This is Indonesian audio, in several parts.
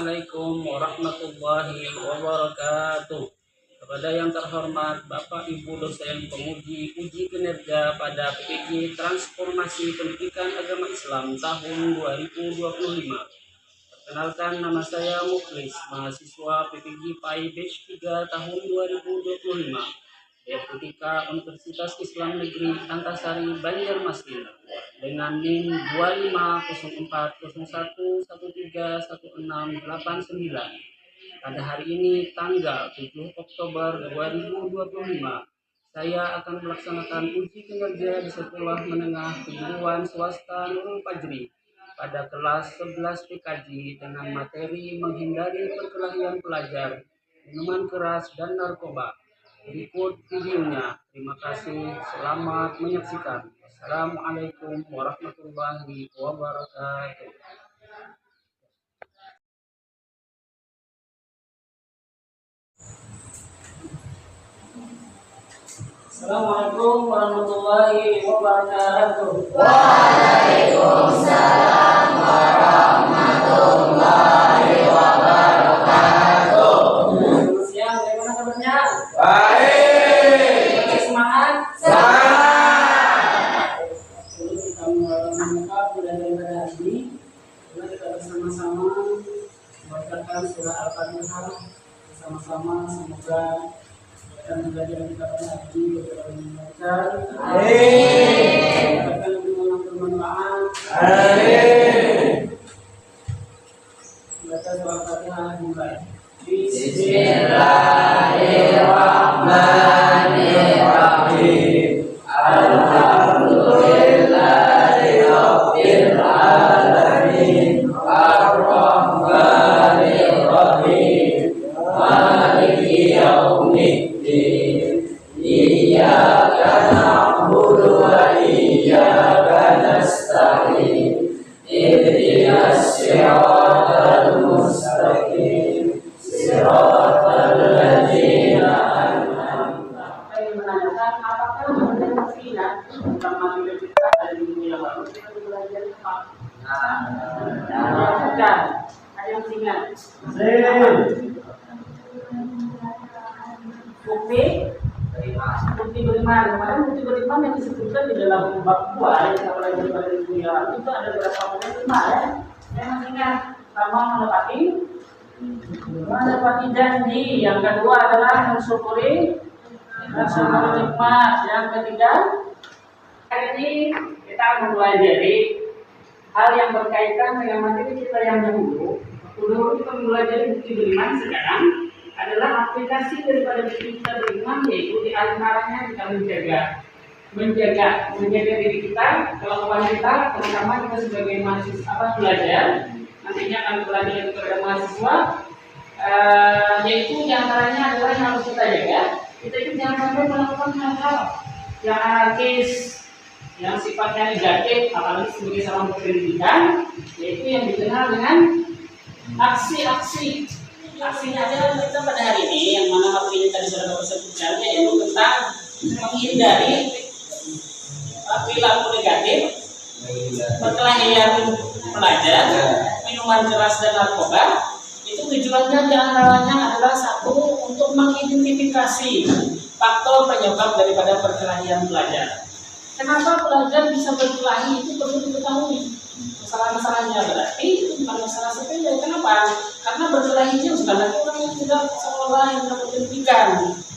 Assalamualaikum warahmatullahi wabarakatuh. Kepada yang terhormat Bapak Ibu dosen penguji uji kinerja pada PPG Transformasi Pendidikan Agama Islam tahun 2025. Perkenalkan, nama saya Mukhlis, mahasiswa PPG PAI Batch 3 tahun 2025. Politika Universitas Islam Negeri Antasari Banjarmasin dengan NIM 250401131689. Pada hari ini tanggal 7 Oktober 2025, saya akan melaksanakan uji kinerja di Sekolah Menengah Kejuruan Swasta Nurul Fajri pada kelas 11 PKJ dengan materi menghindari perkelahian pelajar, minuman keras dan narkoba. Berikut videonya. Terima kasih. Selamat menyaksikan. Assalamualaikum warahmatullahi wabarakatuh. Assalamualaikum warahmatullahi wabarakatuh. Waalaikumsalam warahmatullahi wabarakatuh. Selamat siang, bagaimana kabarnya? Baik. Semangat? Semangat. Sebelum kita membuka pelajaran pada hari ini, mari kita bersama-sama membacakan surah Al-Fatihah bersama-sama. Semoga pelajaran kita pada hari ini lancar. Amin. Akan bermanfaat. Amin. Baca surah Al-Fatihah dimulai. Bismillahirrahmanirrahim. Alhamdulillahirabbil alamin. Ar-Rahmanirrahim. Maliki yaumiddin. Iyyaka na'budu wa iyyaka nasta'in. Ihdinas siratal mustaqim. Siratal ladzina an'amta. Saya menanyakan apakah ada keinginan bersama dengan kita dari minggu yang lalu kita belajar apa? Bukan. Ada yang ingat? Bukti beriman. Kemarin bukti beriman yang disebutkan di dalam bab 2 yang kita pelajari pada minggu yang lalu itu ada beberapa poin lima ya. Saya masih ingat. Pertama, menepati janji. Yang kedua adalah mensyukuri nikmat. Yang ketiga, hari ini kita akan mempelajari hal yang berkaitan dengan materi kita yang dahulu. Dulu kita mempelajari bukti beriman, sekarang adalah aplikasi daripada bukti kita beriman, yaitu di antaranya kita menjaga diri kita, kelakuan kita, terutama kita sebagai mahasiswa belajar. Nantinya akan belajar kepada mahasiswa, yaitu diantaranya adalah yang harus kita jaga. Kita itu jangan sampai melakukan hal-hal yang anarkis, yang sifatnya negatif, apalagi sebagai seorang pendidikan, yaitu yang dikenal dengan aksi-aksi. Aksinya aja kita pada hari ini, yang mana materi tadi sudah Bapak sebutkan, yaitu tentang menghindari perilaku negatif, perkelahian pelajar, minuman keras dan narkoba. Itu tujuannya diantaranya adalah satu, untuk mengidentifikasi faktor penyebab daripada perkelahian pelajar. Kenapa pelajar bisa berkelahi itu perlu diketahui. Masalah-masalahnya berarti itu bukan masalah sepele. Kenapa? Karena berkelahi itu bukan lagi orang yang tidak sekolah, yang tidak pendidikan.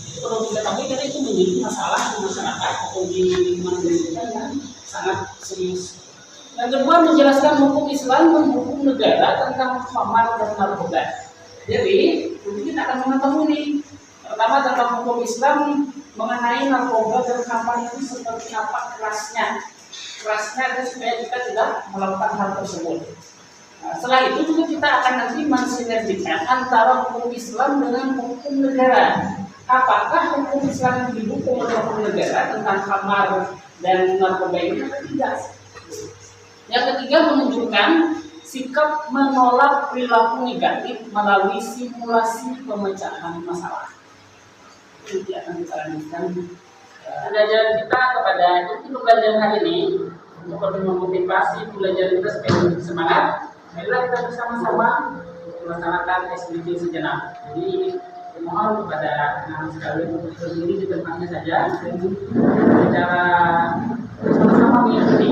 Itu perlu diketahui karena itu menjadi masalah di masyarakat atau di lingkungan pendidikan yang sangat serius. Yang kedua, menjelaskan hukum Islam dan hukum negara tentang khamar dan narkoba. Jadi, nanti kita akan mengetahui nih, pertama tentang hukum Islam mengenai narkoba dan khamar itu seperti apa kerasnya dan supaya kita tidak melakukan hal tersebut. Nah, setelah itu juga kita akan nanti mensinergikan antara hukum Islam dengan hukum negara. Apakah hukum Islam yang didukung oleh hukum negara tentang khamar dan narkoba ini atau tidak? Yang ketiga, menunjukkan sikap menolak perilaku negatif melalui simulasi pemecahan masalah. Ini akan kita lanjutkan pelajaran kita kepada itu pelajaran hari ini untuk lebih memotivasi pelajaran kita supaya lebih semangat. Marilah kita bersama-sama melaksanakan SDG sejenak. Jadi mohon kepada anak sekalian untuk berdiri di tempatnya saja dan secara bersama-sama mengikuti.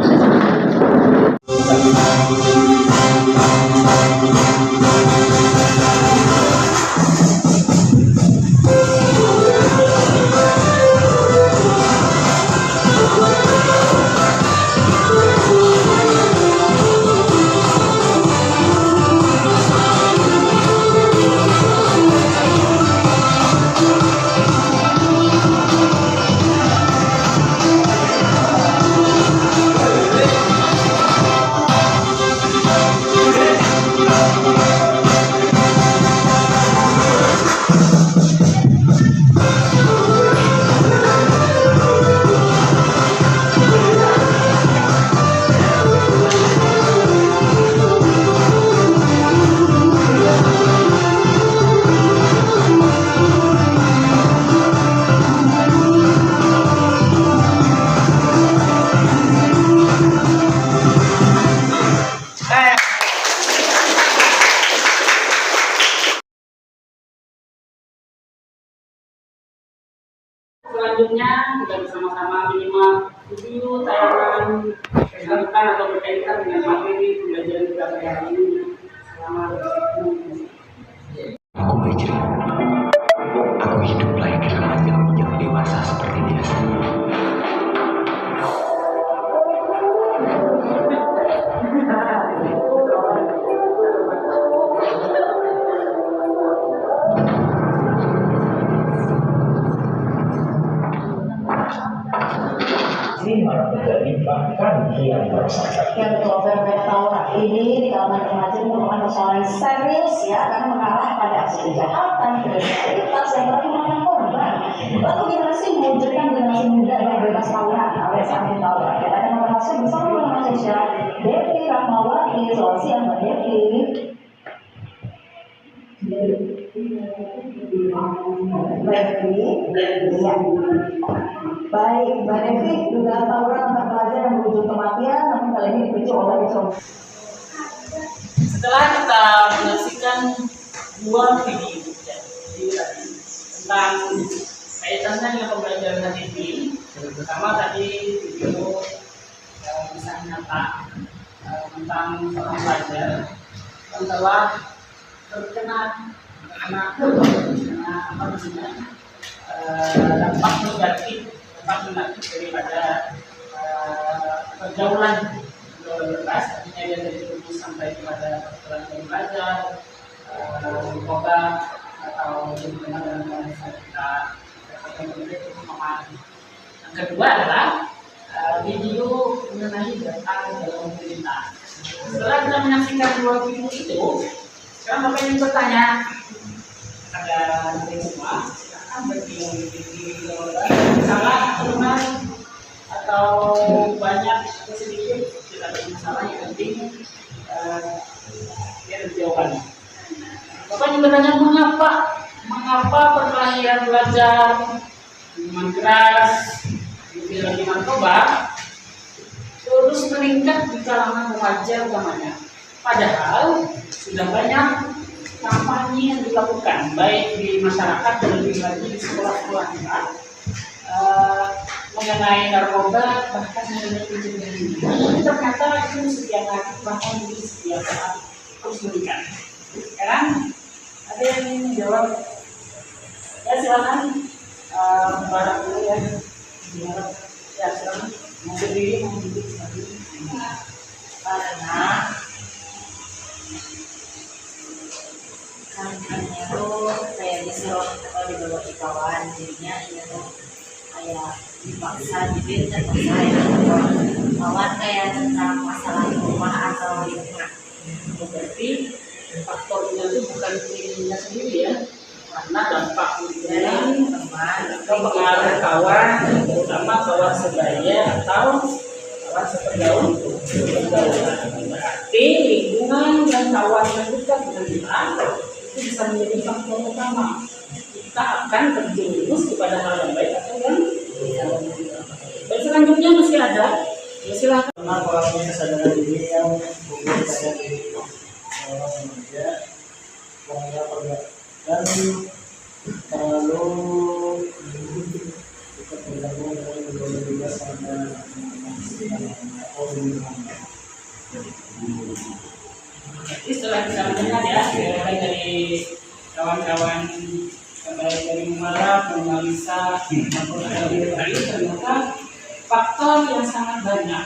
Selanjutnya kita bersama-sama minimal review tayangan berkaitan atau berkaitan dengan materi pembelajaran kita pada hari ini. Selamat Aku bercerita, aku hidup layaknya remaja yang dewasa seperti biasa. Lima terjadi bahkan yang bersangkutan. Yang Oktober tahun ini di kalangan remaja merupakan persoalan serius ya, karena mengarah pada aksi kejahatan, kriminalitas yang memakan korban. Lalu generasi mewujudkan generasi muda yang bebas tawuran alias anti tawuran. Kita akan membahasnya bersama dengan sosial Devi Rahmawati. Selamat siang Mbak Devi. Iya. Baik, Mbak Devi, dugaan tawuran antar pelajar yang berujung kematian, namun kali ini dipicu oleh Setelah kita menyaksikan dua video tentang kaitannya dengan pembelajaran hari ini, pertama tadi video kisah nyata tentang seorang pelajar yang telah terkena dampak negatif daripada pergaulan bebas, artinya dia terjerumus sampai kepada pergaulan belajar, narkoba atau dengan kita. Yang kedua adalah video mengenai data dalam pemerintahan. Setelah kita menyaksikan dua video itu, sekarang Bapak ingin bertanya kepada semua, silakan berdiri salah atau benar atau banyak atau sedikit, tidak ada masalah, yang penting dia ada jawabannya. Bapak ingin bertanya mengapa perkelahian belajar, minuman keras, lagi narkoba terus meningkat di kalangan remaja utamanya, padahal sudah banyak kampanye yang dilakukan baik di masyarakat dan lebih lagi di sekolah-sekolah kita mengenai narkoba, bahkan mengenai pencegahan ini. Tapi ternyata itu setiap hari, bahkan di setiap saat terus meningkat. Sekarang ada yang ingin menjawab? Ya silakan, barang dulu ya. Ya silakan. Mau berdiri, mau duduk sekali. Karena kantornya tuh kayak disuruh atau dibawa di kawan, jadinya ini tuh kayak dipaksa dan paksa ya kawan kayak tentang masalah rumah atau lingkungan. berarti faktornya itu bukan dirinya sendiri ya, karena dampak dari teman atau pengaruh kawan, terutama kawan sebaya atau kawan sepergaul. Berarti lingkungan dan kawan yang dekat dengan kita itu bisa menjadi faktor utama kita akan terjerumus kepada hal yang baik atau yang tidak. Dan selanjutnya masih ada, ya silakan. Karena kalau kesadaran diri yang mungkin saya sekolah remaja dan kalau kita bergabung dengan juga sama jadi setelah kita mendengar ya mulai dari kawan-kawan baik dari Muara, Malisa, maupun dari ternyata faktor yang sangat banyak,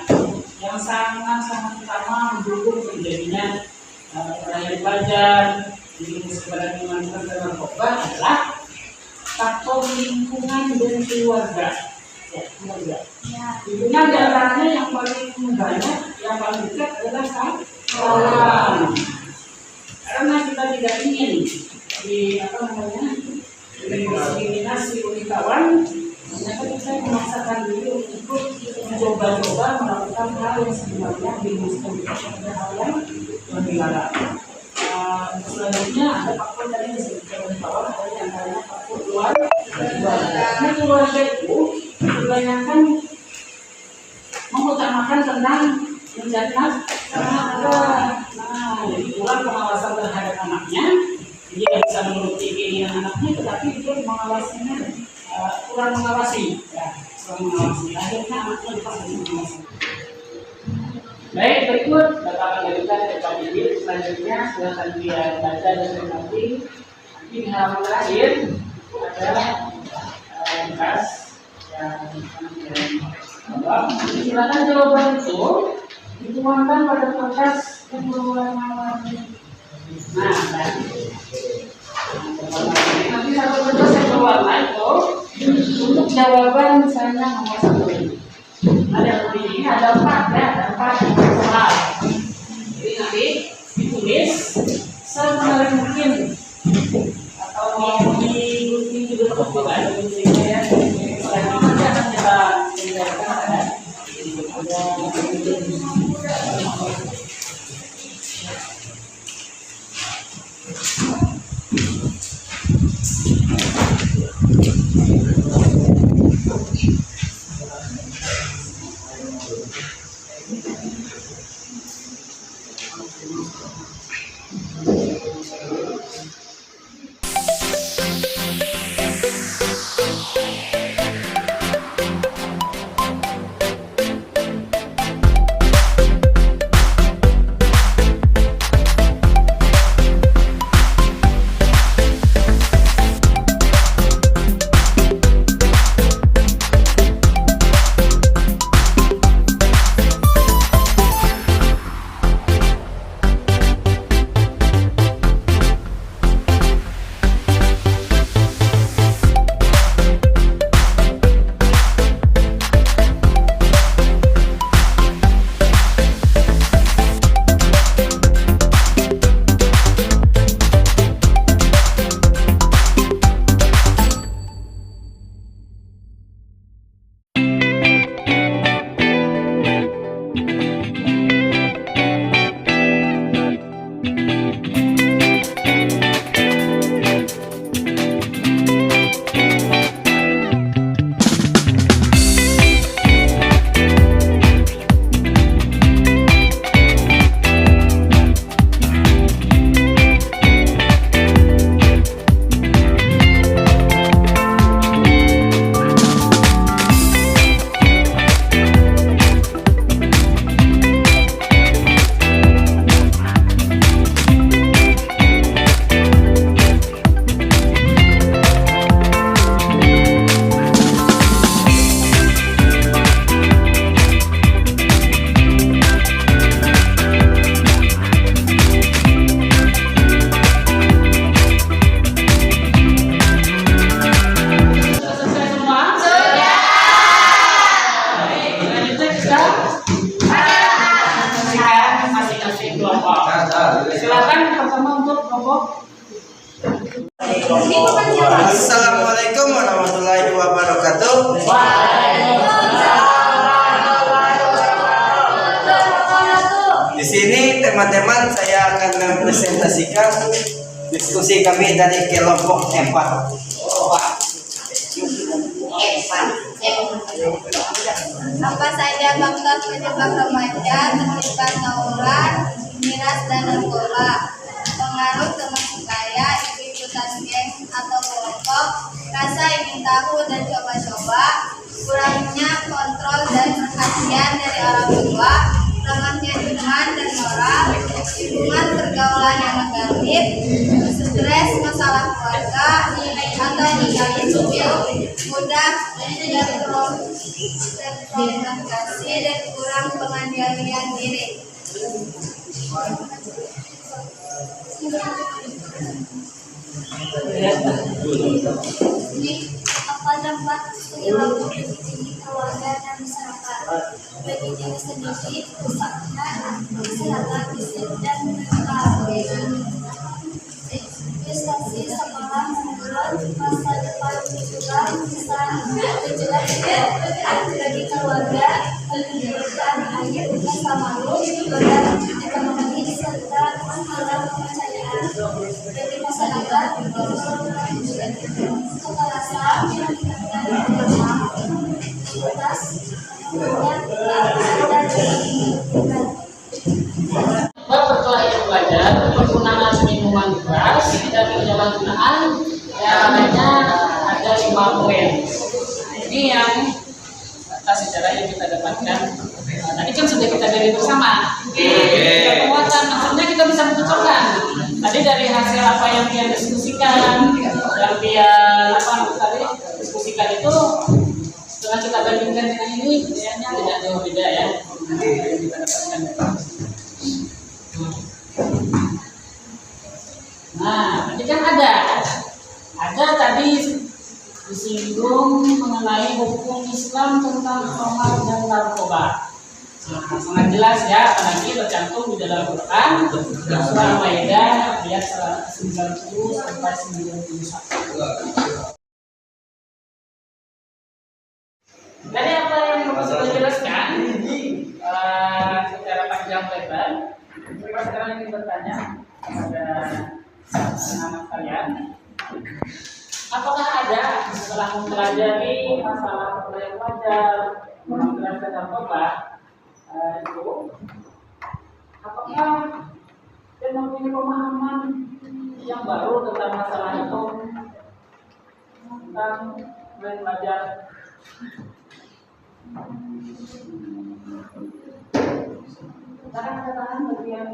yang sangat utama mendukung terjadinya perayaan Fajar, jenis keberadaan manfaat dan narkoba adalah faktor lingkungan dan keluarga. Ya, keluarga. Lingkungan diantaranya yang paling banyak, yang paling dekat adalah kawan. Karena kita tidak ingin diskriminasi oleh kawan, ternyata kita memaksakan diri untuk mencoba-coba melakukan hal yang sebenarnya diskriminasi pada hal yang dilarang. Selanjutnya ada faktor tadi disebutkan oleh kawan, ada yang antaranya faktor keluarga. Karena keluarga itu kebanyakan mengutamakan tentang mencari nafkah. Jadi kurang pengawasan terhadap anaknya. Dia bisa menuruti keinginan anaknya, tetapi dia mengawasinya kurang mengawasi, kurang mengawasi. Akhirnya anaknya lepas dari mengawasi. Baik, berikut Bapak lanjutkan ke video selanjutnya. Silakan dia baca dan nanti di halaman terakhir ada bekas yang silakan jawaban itu dituangkan pada kertas yang berwarna warni. Nah, nanti satu kertas yang berwarna itu untuk jawaban misalnya nomor 1 ini. Ada lebih ini ada 4 ya, ada 4 yang personal. Jadi nanti ditulis semenarik mungkin atau mau di juga juga ada ya. Selanjutnya nanti akan kita menjelaskan ada. Silakan pertama untuk kelompok. Assalamualaikum warahmatullahi wabarakatuh. Di sini teman-teman saya akan mempresentasikan diskusi kami dari kelompok 4. Apa saja faktor penyebab remaja terlibat tawuran miras dan narkoba, pengaruh teman sebaya, ikut-ikutan geng atau kelompok, rasa ingin tahu dan coba-coba, kurangnya kontrol dan perhatian dari orang tua, lemahnya iman dan moral, lingkungan pergaulan yang negatif, stres masalah keluarga, atau menjadi hidup mudah terprovokasi dan kurang pengendalian diri. Apa dampak perilaku ini keluarga dan masyarakat? Bagi diri sendiri, rusaknya kesehatan fisik dan mental. Prestasi sekolah menurun, masa depan juga bisa menjelaskan bagi keluarga, pendidikan akhir rasa malu, dan ekonomi serta masalah kepercayaan bagi masyarakat, kekerasan dan Perkelahian pelajar, penggunaan minuman keras dan penyalahgunaan yang namanya ada 5 poin. Ini yang atas sejarah yang kita dapatkan. Tadi kan sudah kita beri bersama. Penguatan, maksudnya kita bisa mencocokkan. Tadi dari hasil apa yang dia diskusikan, yang dia diskusikan itu, setelah kita bandingkan dengan ini, kayaknya tidak jauh beda ya. Yang kita dapatkan. Nah, tadi kan ada tadi disinggung mengenai hukum Islam tentang khamar dan narkoba. Nah, sangat jelas ya, apalagi tercantum di dalam Quran surah Al-Maidah ayat 90 sampai 91. Dari apa yang Bapak sudah jelaskan secara panjang lebar, kita sekarang ingin bertanya kepada anak kalian, apakah ada setelah mempelajari masalah perkelahian pelajar, menjelaskan narkoba itu, apakah dia mempunyai pemahaman yang baru tentang masalah itu, tentang belajar? Tangan bagian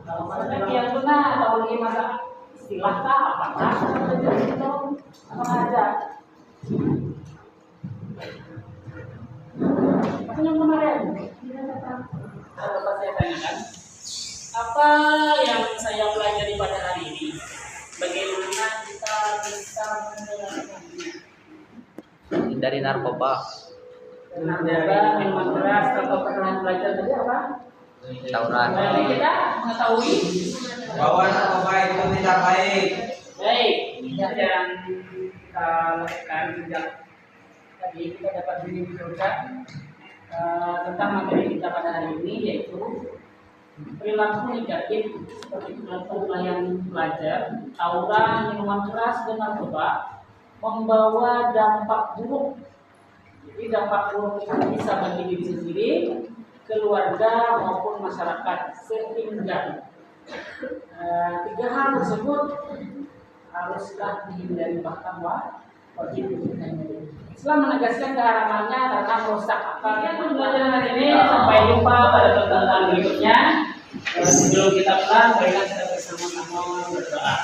kalau bagian benar atau lagi masalah istilah kah apakah itu apa aja? Apa yang kemarin? Apa saya tanyakan? Apa yang saya pelajari pada hari ini? Bagaimana kita bisa menjalankannya? Hindari narkoba. Narkoba, minuman keras atau perkelahian pelajar tadi apa? Tauran. Jadi kita mengetahui Bahwa narkoba itu tidak baik. baik yang kita lakukan sejak tadi kita dapat menunjukkan tentang materi kita pada hari ini, yaitu perilaku negatif seperti perkelahian pelajar, tawuran, minuman keras dan narkoba membawa dampak buruk. Jadi dampak buruk itu bisa bagi diri sendiri, keluarga maupun masyarakat, sehingga 3 hal tersebut haruslah dihindari, bahkan wajib dihindari. Islam menegaskan keharamannya karena merusak akal. Yang belajar hari ini, sampai jumpa pada pertemuan berikutnya. Sebelum kita pulang, marilah kita bersama-sama berdoa.